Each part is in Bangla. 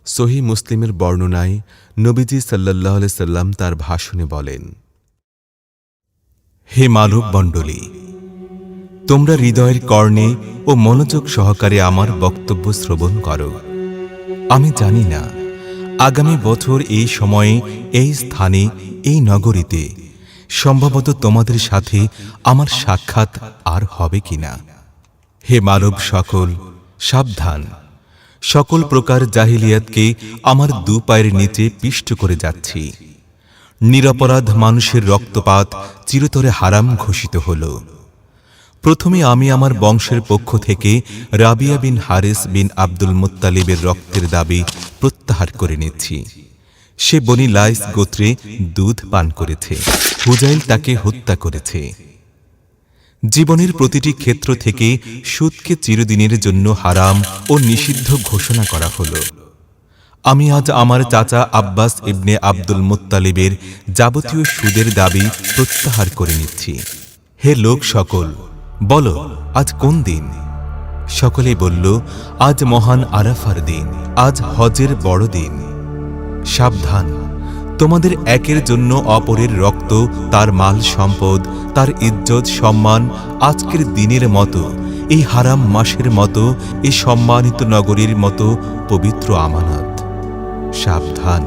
সহিহ মুসলিমের বর্ণনায় নবীজি সাল্লাল্লাহু আলাইহি সাল্লাম তার ভাষণে বলেন, হে মানব মণ্ডলী, তোমরা হৃদয়ের কর্ণে ও মনোযোগ সহকারে আমার বক্তব্য শ্রবণ করো। আমি জানি না আগামী বছর এই সময়ে, এই স্থানে, এই নগরীতে সম্ভবত তোমাদের সাথে আমার সাক্ষাৎ আর হবে কিনা। হে মানব সকল, সাবধান! সকল প্রকার জাহিলিয়াতকে আমার দু পায়ের নিচে পিষ্ট করে যাচ্ছি। নিরপরাধ মানুষের রক্তপাত চিরতরে হারাম ঘোষিত হল। প্রথমে আমি আমার বংশের পক্ষ থেকে রাবিয়া বিন হারিস বিন আব্দুল মুত্তালিবের রক্তের দাবি প্রত্যাহার করে নিচ্ছি। সে বনি লাইস গোত্রে দুধ পান করেছে, হুজাইল তাকে হত্যা করেছে। জীবনের প্রতিটি ক্ষেত্র থেকে সুদকে চিরদিনের জন্য হারাম ও নিষিদ্ধ ঘোষণা করা হল। আমি আজ আমার চাচা আব্বাস ইবনে আব্দুল মুত্তালিবের যাবতীয় সুদের দাবি প্রত্যাহার করে নিচ্ছি। হে লোক সকল, বলো আজ কোন দিন? সকলে বলল, আজ মহান আরাফার দিন, আজ হজের বড় দিন। সাবধান! তোমাদের একের জন্য অপরের রক্ত, তার মাল সম্পদ, তার ইজ্জত সম্মান আজকের দিনের মতো, এই হারাম মাসের মতো, এই সম্মানিত নগরীর মতো পবিত্র আমানত। সাবধান!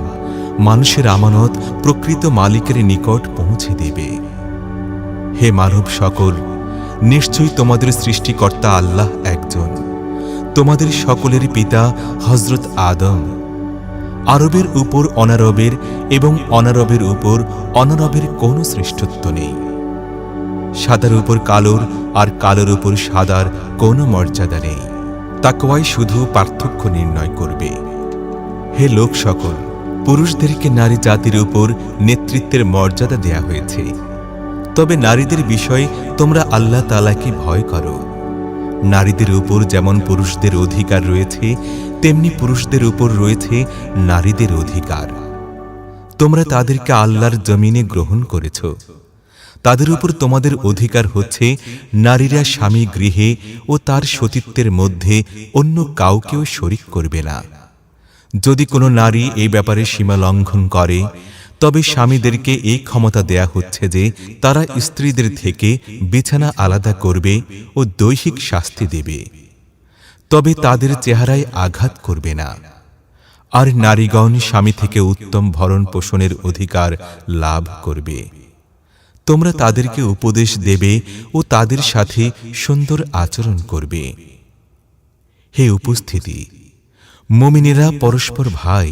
মানুষের আমানত প্রকৃত মালিকের নিকট পৌঁছে দেবে। হে মানব সকল, নিশ্চয়ই তোমাদের সৃষ্টিকর্তা আল্লাহ একজন। তোমাদের সকলের পিতা হযরত আদম। আরবের উপর অনারবের এবং অনারবের উপর অনারবের কোনো শ্রেষ্ঠত্ব নেই। সাদার উপর কালোর আর কালোর উপর সাদার কোনো মর্যাদা নেই। তাকওয়াই শুধু পার্থক্য নির্ণয় করবে। হে লোক সকল, পুরুষদেরকে নারী জাতির উপর নেতৃত্বের মর্যাদা দেয়া হয়েছে। তবে নারীদের বিষয়ে তোমরা আল্লাহ তাআলাকে ভয় করো। নারীদের উপর যেমন পুরুষদের অধিকার রয়েছে, তেমনি পুরুষদের উপর রয়েছে নারীদের অধিকার। তোমরা তাদেরকে আল্লাহর জমিনে গ্রহণ করেছ। তাদের উপর তোমাদের অধিকার হচ্ছে নারীরা স্বামী গৃহে ও তার সতীত্বের মধ্যে অন্য কাউকেও শরীক করবে না। যদি কোনো নারী এই ব্যাপারে সীমা লঙ্ঘন করে, তবে স্বামীদেরকে এই ক্ষমতা দেয়া হচ্ছে যে তারা স্ত্রীদের থেকে বিছানা আলাদা করবে ও দৈহিক শাস্তি দেবে, তবে তাদের চেহারায় আঘাত করবে না। আর নারীগণ স্বামী থেকে উত্তম ভরণ পোষণের অধিকার লাভ করবে। তোমরা তাদেরকে উপদেশ দেবে ও তাদের সাথে সুন্দর আচরণ করবে। হে উপস্থিতি! মুমিনেরা পরস্পর ভাই,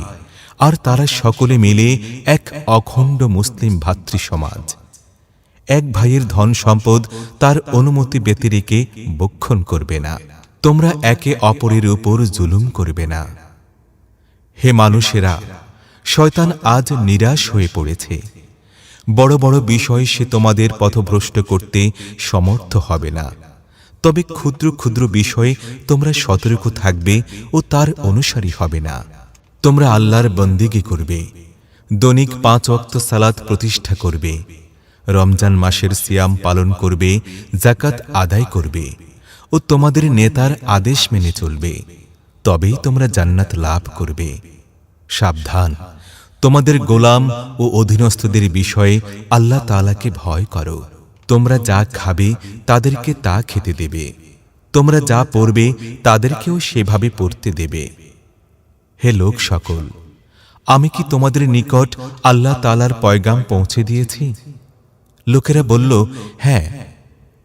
আর তারা সকলে মিলে এক অখণ্ড মুসলিম ভাতৃ সমাজ। এক ভাইয়ের ধন সম্পদ তার অনুমতি ব্যতিরেকে ভক্ষণ করবে না। তোমরা একে অপরের উপর জুলুম করবে না। হে মানুষেরা, শয়তান আজ নিরাশ হয়ে পড়েছে। বড় বড় বিষয় সে তোমাদের পথভ্রষ্ট করতে সমর্থ হবে না। তবে ক্ষুদ্র ক্ষুদ্র বিষয়ে তোমরা সতর্ক থাকবে ও তার অনুসারী হবে না। তোমরা আল্লাহর বন্দেগী করবে, দৈনিক 5 ওয়াক্ত সালাত প্রতিষ্ঠা করবে, রমজান মাসের সিয়াম পালন করবে, যাকাত আদায় করবে ও তোমাদের নেতার আদেশ মেনে চলবে। তবেই তোমরা জান্নাত লাভ করবে। সাবধান! তোমাদের গোলাম ও অধীনস্থদের বিষয়ে আল্লাহ তাআলাকে ভয় করো। তোমরা যা খাবে তাদেরকে তা খেতে দেবে, তোমরা যা পড়বে তাদেরকেও সেভাবে পড়তে দেবে। হে লোক সকল, আমি কি তোমাদের নিকট আল্লাহ তাআলার পয়গাম পৌঁছে দিয়েছি? লোকেরা বলল, হ্যাঁ।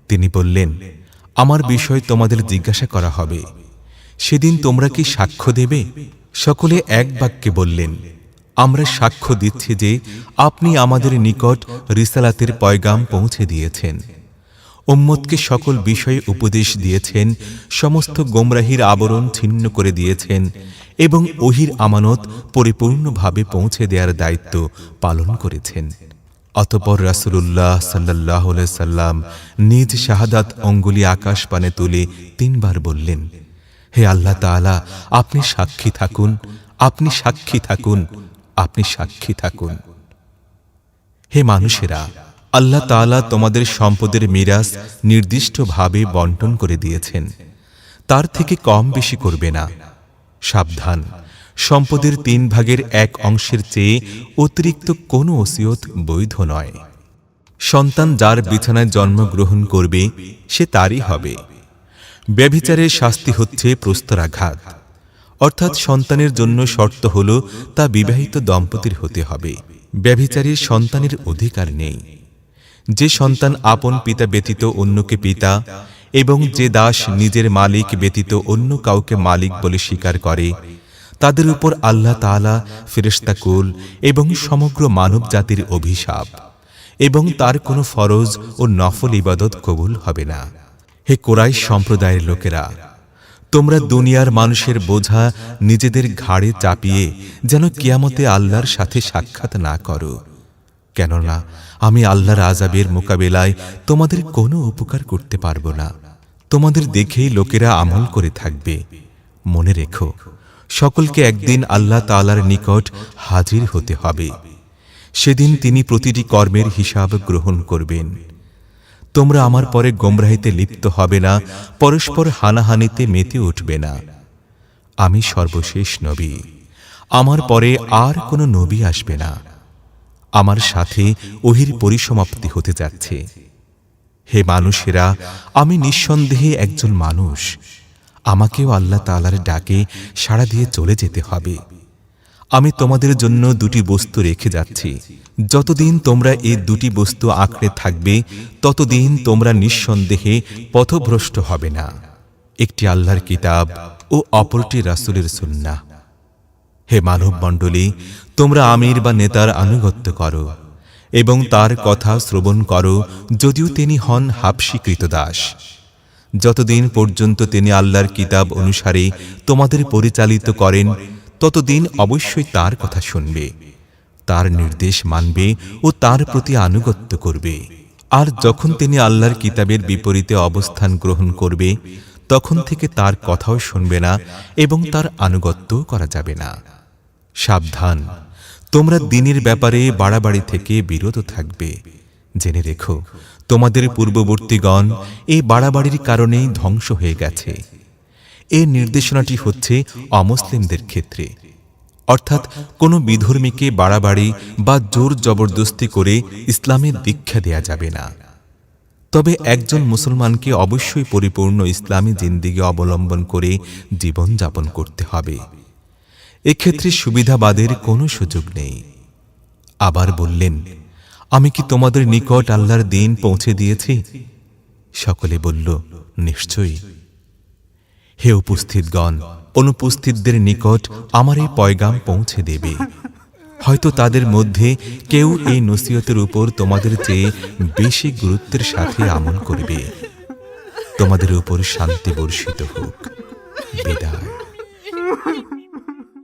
তিনি বললেন, আমার বিষয় তোমাদের জিজ্ঞাসা করা হবে। সেদিন তোমরা কি সাক্ষ্য দেবে? সকলে এক বাক্যে বললেন, আমরা সাক্ষ্য দিচ্ছি যে আপনি আমাদের নিকট রিসালাতের পয়গাম পৌঁছে দিয়েছেন, উম্মতকে সকল বিষয়ে উপদেশ দিয়েছেন, সমস্ত গোমরাহির আবরণ ছিন্ন করে দিয়েছেন এবং ওহির আমানত পরিপূর্ণভাবে পৌঁছে দেওয়ার দায়িত্ব পালন করেছেন। অতঃপর রাসূলুল্লাহ সাল্লাল্লাহু আলাইহি সাল্লাম নিজ শাহাদাত অঙ্গুলি আকাশ পানে তুলে 3 বার বললেন, হে আল্লাহ তাআলা, আপনি সাক্ষী থাকুন, আপনি সাক্ষী থাকুন, আপনি সাক্ষী থাকুন। হে মানুষেরা, আল্লাহ তাআলা তোমাদের সম্পদের মিরাস নির্দিষ্টভাবে বণ্টন করে দিয়েছেন। তার থেকে কম বেশি করবে না। সাবধান! সম্পদের 3 ভাগের 1 অংশের চেয়ে অতিরিক্ত কোনো ওসিয়ত বৈধ নয়। সন্তান যার বিছানায় জন্মগ্রহণ করবে সে তারই হবে। ব্যভিচারের শাস্তি হচ্ছে প্রস্তরাঘাত, অর্থাৎ সন্তানের জন্য শর্ত হল তা বিবাহিত দম্পতির হতে হবে। ব্যভিচারীর সন্তানের অধিকার নেই। যে সন্তান আপন পিতা ব্যতীত অন্যকে পিতা এবং যে দাস নিজের মালিক ব্যতীত অন্য কাউকে মালিক বলে স্বীকার করে, তাদের উপর আল্লাহ তাআলা, ফেরেশতাকুল এবং সমগ্র মানব জাতির অভিশাপ, এবং তার কোনো ফরজ ও নফল ইবাদত কবুল হবে না। হে কুরাইশ সম্প্রদায়ের লোকেরা, তোমরা দুনিয়ার মানুষের বোঝা নিজেদের ঘাড়ে চাপিয়ে যেন কিয়ামতে আল্লাহর সাথে সাক্ষাৎ না করো, কেননা আমি আল্লাহর আযাবের মোকাবেলায় তোমাদের কোনো উপকার করতে পারব না। তোমাদের দেখেই লোকেরা আমল করে থাকবে। মনে রেখো, সকলকে একদিন আল্লাহ তাআলার নিকট হাজির হতে হবে। সেদিন তিনি প্রতিটি কর্মের হিসাব গ্রহণ করবেন। তোমরা আমার পরে গোমরাহিতে লিপ্ত হবে না, পরস্পর হানাহানিতে মেতে উঠবে না। আমি সর্বশেষ নবী, আমার পরে আর কোনো নবী আসবে না। আমার সাথে ওহির পরিসমাপ্তি হতে যাচ্ছে। হে মানুষেরা, আমি নিঃসন্দেহে একজন মানুষ। আমাকেও আল্লাহ তাআলার ডাকে সাড়া দিয়ে চলে যেতে হবে। আমি তোমাদের জন্য 2টি বস্তু রেখে যাচ্ছি। যতদিন তোমরা এই 2টি বস্তু আঁকড়ে থাকবে, ততদিন তোমরা নিঃসন্দেহে পথভ্রষ্ট হবে না। একটি আল্লাহর কিতাব ও অপরটি রাসূলের সুন্নাহ। হে মানব মণ্ডলী, তোমরা আমির বা নেতার আনুগত্য করো এবং তার কথা শ্রবণ করো, যদিও তিনি হন হাবশী কৃতদাস। যতদিন পর্যন্ত তিনি আল্লাহর কিতাব অনুসারে তোমাদের পরিচালিত করেন, ততদিন অবশ্যই তার কথা শুনবে, তার নির্দেশ মানবে ও তার প্রতি আনুগত্য করবে। আর যখন তিনি আল্লাহর কিতাবের বিপরীতে অবস্থান গ্রহণ করবে, তখন থেকে তার কথাও শুনবে না এবং তার আনুগত্যও করা যাবে না। সাবধান, তোমরা দ্বীনের ব্যাপারে বাড়াবাড়ি থেকে বিরত থাকবে। জেনে রেখো, তোমাদের পূর্ববর্তীগণ এই বাড়াবাড়ির কারণেই ধ্বংস হয়ে গেছে। এই নির্দেশনাটি হচ্ছে অমুসলিমদের ক্ষেত্রে, অর্থাৎ কোনো বিধর্মীকে বাড়াবাড়ি বা জোর জবরদস্তি করে ইসলামের দীক্ষা দেয়া যাবে না। তবে একজন মুসলমানকে অবশ্যই পরিপূর্ণ ইসলামী জিন্দেগি অবলম্বন করে জীবন যাপন করতে হবে। এক্ষেত্রে সুবিধাবাদের কোনো সুযোগ নেই। আবার বললেন, আমি কি তোমাদের নিকট আল্লাহর দ্বীন পৌঁছে দিয়েছি? সকলে বলল, নিশ্চয়ই। হে উপস্থিতগণ, অনুপস্থিতদের নিকট আমার এই পয়গাম পৌঁছে দেবে। হয়তো তাদের মধ্যে কেউ এই নসিহতের উপর তোমাদের চেয়ে বেশি গুরুত্বের সাথে আমল করবে। তোমাদের উপর শান্তি বর্ষিত হোক। বিদায়।